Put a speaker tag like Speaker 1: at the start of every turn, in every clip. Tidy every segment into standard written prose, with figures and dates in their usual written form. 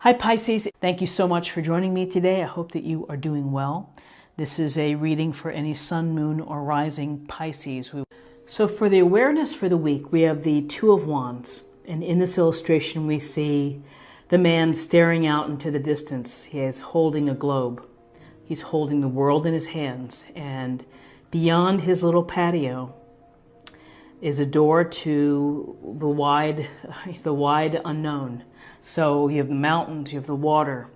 Speaker 1: Hi Pisces, thank you so much for joining me today. I hope that you are doing well. This is a reading for any sun, moon, or rising Pisces. So for the awareness for the week, we have the Two of Wands. And in this illustration, we see the man staring out into the distance. He is holding a globe. He's holding the world in his hands. And beyond his little patio is a door to the wide unknown. So you have the mountains, you have the water.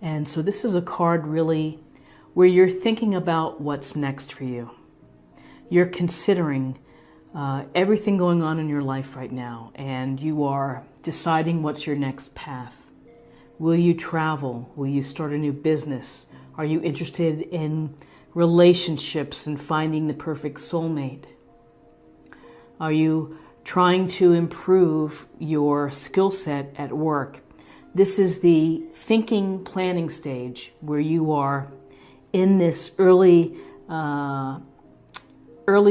Speaker 1: And so this is a card really where you're thinking about what's next for you. You're considering everything going on in your life right now, and you are deciding what's your next path. Will you travel? Will you start a new business? Are you interested in relationships and finding the perfect soulmate? Are you trying to improve your skill set at work? This is the thinking, planning stage where you are in this early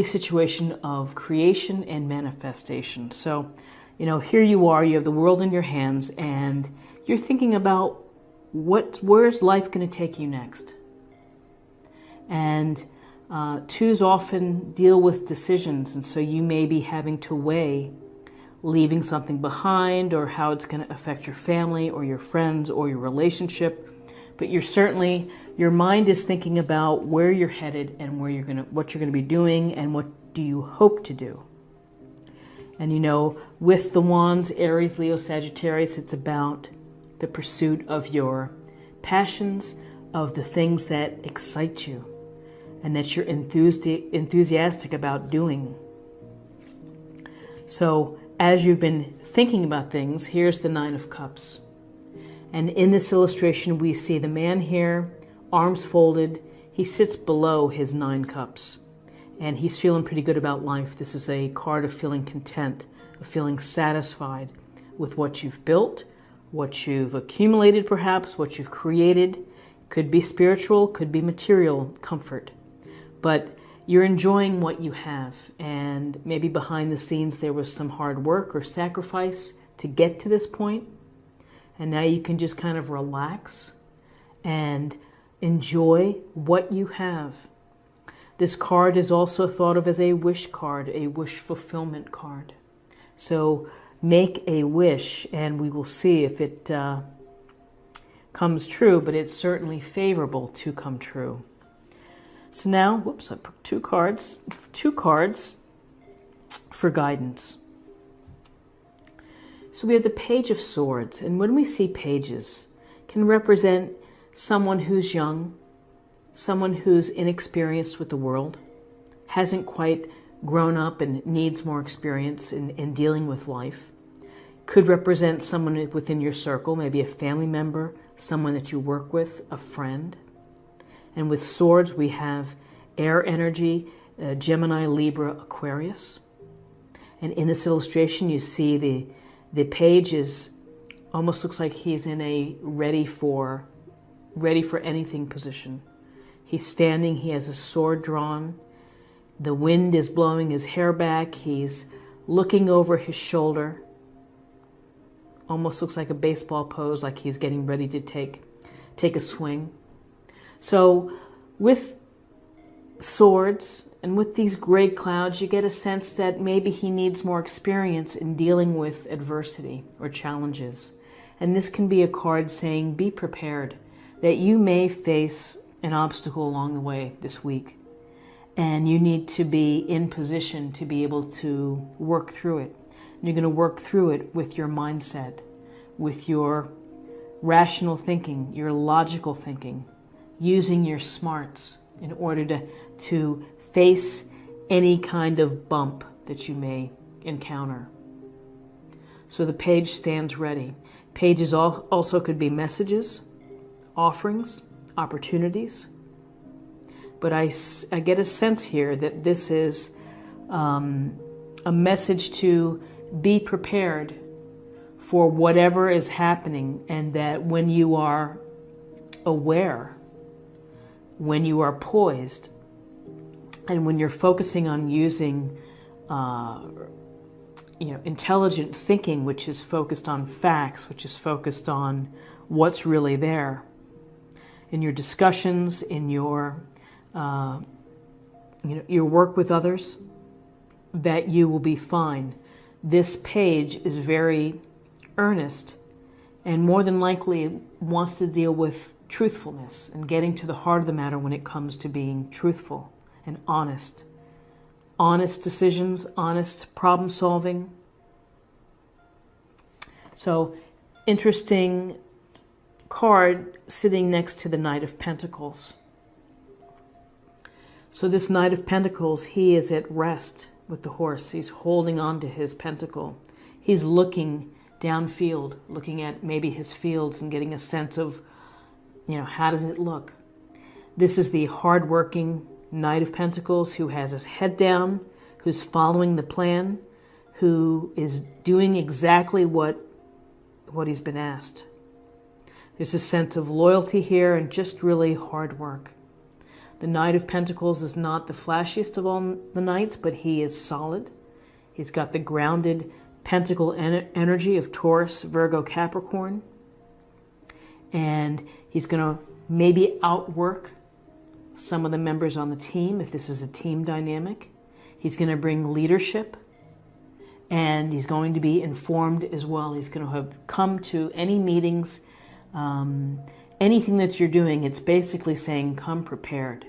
Speaker 1: situation of creation and manifestation. So, here you are, you have the world in your hands, and you're thinking about where's life going to take you next? And twos often deal with decisions, and so you may be having to weigh leaving something behind or how it's going to affect your family or your friends or your relationship. But your mind is thinking about where you're headed and what you're going to be doing and what do you hope to do. And with the wands, Aries, Leo, Sagittarius, it's about the pursuit of your passions, of the things that excite you and that you're enthusiastic about doing. So as you've been thinking about things, here's the Nine of Cups. And in this illustration, we see the man here, arms folded. He sits below his 9 cups, and he's feeling pretty good about life. This is a card of feeling content, of feeling satisfied with what you've built, what you've accumulated perhaps, what you've created. Could be spiritual, could be material comfort. But you're enjoying what you have, and maybe behind the scenes there was some hard work or sacrifice to get to this point. And now you can just kind of relax and enjoy what you have. This card is also thought of as a wish card, a wish fulfillment card. So make a wish, and we will see if it comes true, but it's certainly favorable to come true. So now, I put two cards for guidance. So we have the Page of Swords, and when we see pages, can represent someone who's young, someone who's inexperienced with the world, hasn't quite grown up and needs more experience in dealing with life. Could represent someone within your circle, maybe a family member, someone that you work with, a friend. And with swords, we have air energy, Gemini, Libra, Aquarius. And in this illustration, you see the page almost looks like he's in a ready for anything position. He's standing, he has a sword drawn. The wind is blowing his hair back. He's looking over his shoulder. Almost looks like a baseball pose, like he's getting ready to take a swing. So with swords and with these gray clouds, you get a sense that maybe he needs more experience in dealing with adversity or challenges. And this can be a card saying, be prepared, that you may face an obstacle along the way this week. And you need to be in position to be able to work through it. And you're going to work through it with your mindset, with your rational thinking, your logical thinking, using your smarts in order to face any kind of bump that you may encounter. So the page stands ready. Pages also could be messages, offerings, opportunities. But I get a sense here that this is a message to be prepared for whatever is happening, and that when you are aware, when you are poised, and when you're focusing on using intelligent thinking, which is focused on facts, which is focused on what's really there. In your discussions, in your your work with others, that you will be fine. This page is very earnest and more than likely wants to deal with truthfulness and getting to the heart of the matter when it comes to being truthful and honest. Honest decisions, honest problem solving. So, interesting card sitting next to the Knight of Pentacles. So this Knight of Pentacles, he is at rest with the horse. He's holding on to his pentacle. He's looking downfield, looking at maybe his fields and getting a sense of, how does it look? This is the hardworking Knight of Pentacles who has his head down, who's following the plan, who is doing exactly what he's been asked. There's a sense of loyalty here and just really hard work. The Knight of Pentacles is not the flashiest of all the knights, but he is solid. He's got the grounded pentacle energy of Taurus, Virgo, Capricorn. And he's going to maybe outwork some of the members on the team if this is a team dynamic. He's going to bring leadership. And he's going to be informed as well. He's going to have come to any meetings, anything that you're doing. It's basically saying, come prepared.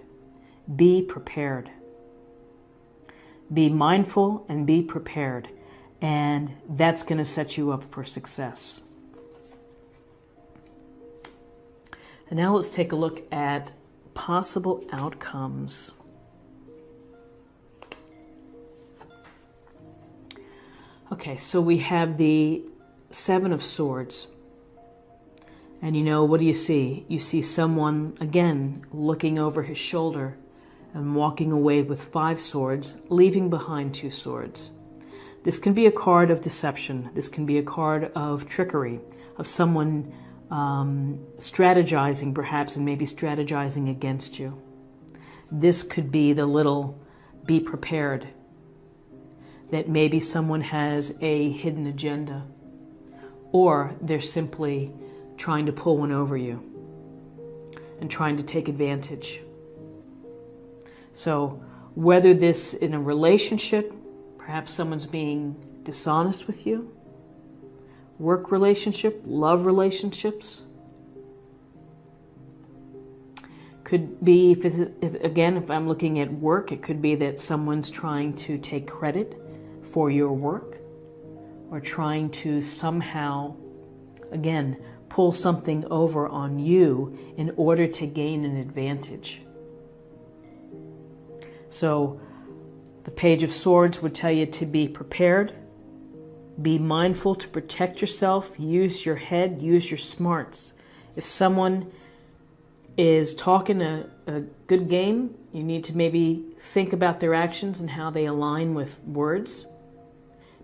Speaker 1: Be prepared. Be mindful and be prepared. And that's going to set you up for success. And now let's take a look at possible outcomes. Okay, so we have the Seven of Swords. And what do you see? You see someone, again, looking over his shoulder and walking away with 5 swords, leaving behind 2 swords. This can be a card of deception. This can be a card of trickery, of someone strategizing perhaps, and maybe strategizing against you. This could be the little be prepared, that maybe someone has a hidden agenda, or they're simply trying to pull one over you and trying to take advantage. So whether this in a relationship, perhaps someone's being dishonest with you, work relationship, love relationships, could be, if I'm looking at work, it could be that someone's trying to take credit for your work, or trying to somehow, again, pull something over on you in order to gain an advantage. So the Page of Swords would tell you to be prepared, be mindful to protect yourself, use your head, use your smarts. If someone is talking a good game, you need to maybe think about their actions and how they align with words.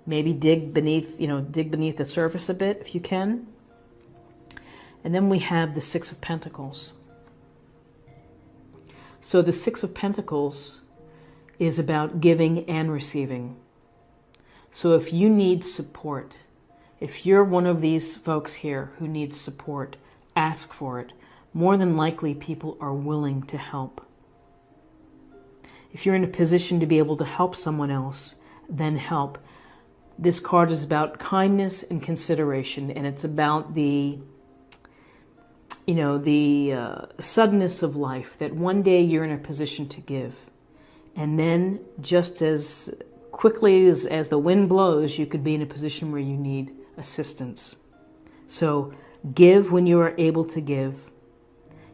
Speaker 1: Maybe dig beneath the surface a bit if you can. And then we have the Six of Pentacles. So the Six of Pentacles is about giving and receiving. So if you need support, if you're one of these folks here who needs support, ask for it. More than likely, people are willing to help. If you're in a position to be able to help someone else, then help. This card is about kindness and consideration, and it's about the suddenness of life, that one day you're in a position to give. And then just as quickly as the wind blows, you could be in a position where you need assistance. So give when you are able to give.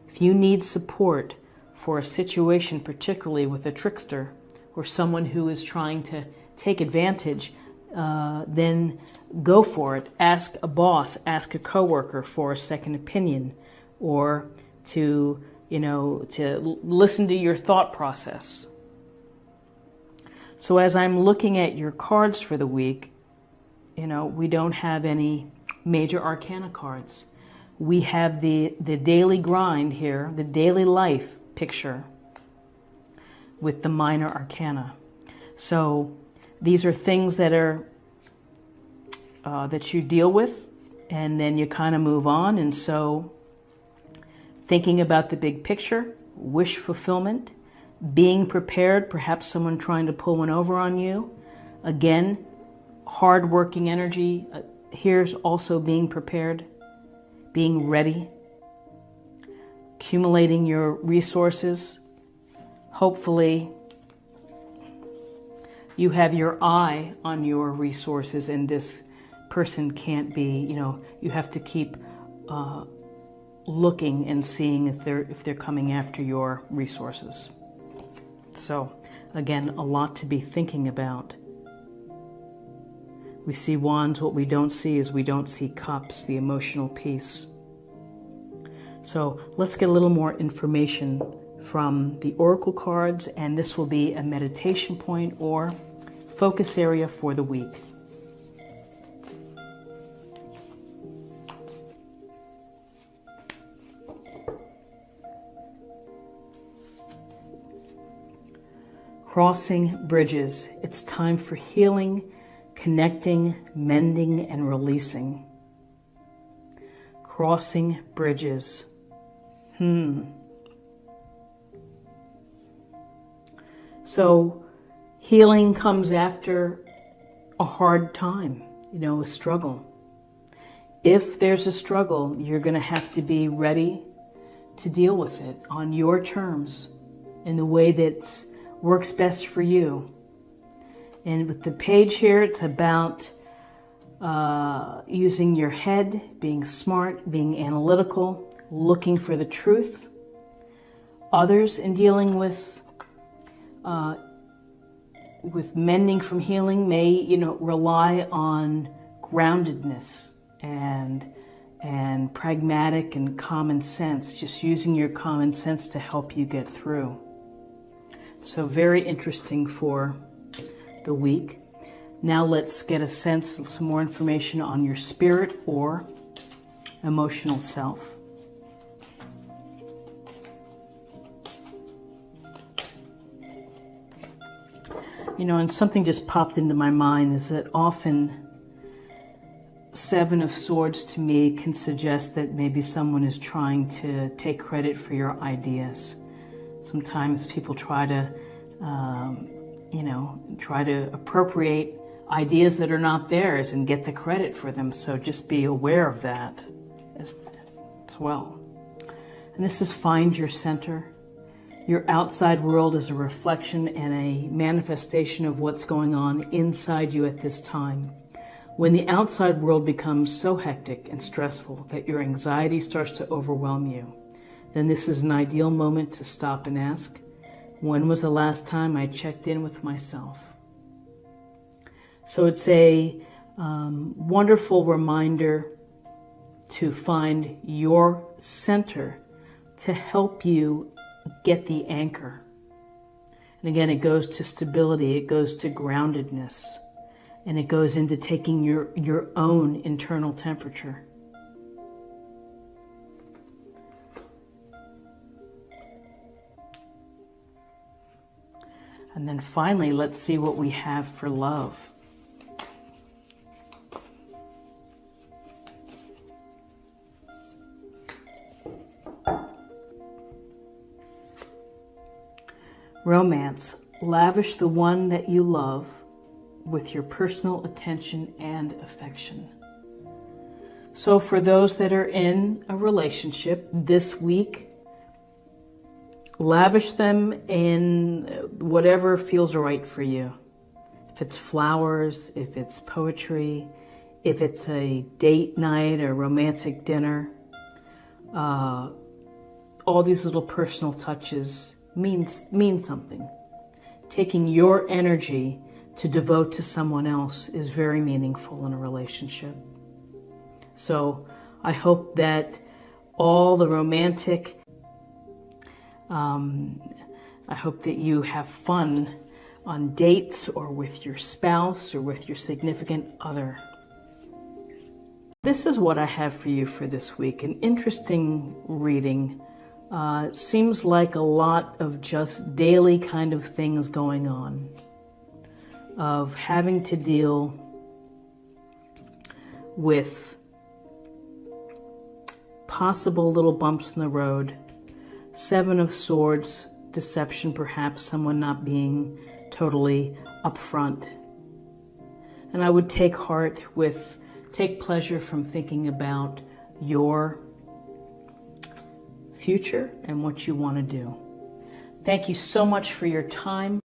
Speaker 1: If you need support for a situation, particularly with a trickster or someone who is trying to take advantage, then go for it. Ask a boss, ask a coworker for a second opinion, or to listen to your thought process. So as I'm looking at your cards for the week, we don't have any major arcana cards. We have the daily grind here, the daily life picture with the minor arcana. So these are things that are that you deal with and then you kind of move on. And so thinking about the big picture, wish fulfillment, being prepared, perhaps someone trying to pull one over on you. Again, hard-working energy. Here's also being prepared, being ready, accumulating your resources. Hopefully, you have your eye on your resources, and this person can't be, you have to keep looking and seeing if they're coming after your resources. So, again, a lot to be thinking about. We see wands. What we don't see is we don't see cups, the emotional piece. So let's get a little more information from the oracle cards, and this will be a meditation point or focus area for the week. Crossing bridges. It's time for healing, connecting, mending, and releasing. Crossing bridges. So healing comes after a hard time, a struggle. If there's a struggle, you're going to have to be ready to deal with it on your terms in the way that works best for you. And with the page here, it's about using your head, being smart, being analytical, looking for the truth. Others in dealing with mending from healing may, rely on groundedness and pragmatic and common sense, just using your common sense to help you get through. So very interesting for the week. Now let's get a sense of some more information on your spirit or emotional self. And something just popped into my mind is that often Seven of Swords to me can suggest that maybe someone is trying to take credit for your ideas. Sometimes people try to appropriate ideas that are not theirs and get the credit for them. So just be aware of that as well. And this is find your center. Your outside world is a reflection and a manifestation of what's going on inside you at this time. When the outside world becomes so hectic and stressful that your anxiety starts to overwhelm you, then this is an ideal moment to stop and ask, when was the last time I checked in with myself? So it's a wonderful reminder to find your center to help you get the anchor. And again, it goes to stability, it goes to groundedness, and it goes into taking your own internal temperature. And then finally, let's see what we have for love. Romance. Lavish the one that you love with your personal attention and affection. So for those that are in a relationship this week, lavish them in whatever feels right for you. If it's flowers, if it's poetry, if it's a date night or romantic dinner, all these little personal touches mean something. Taking your energy to devote to someone else is very meaningful in a relationship. So I hope that all the romantic, I hope that you have fun on dates or with your spouse or with your significant other. This is what I have for you for this week. An interesting reading. Seems like a lot of just daily kind of things going on, of having to deal with possible little bumps in the road. Seven of Swords, deception perhaps, someone not being totally upfront. And I would take pleasure from thinking about your future and what you want to do. Thank you so much for your time.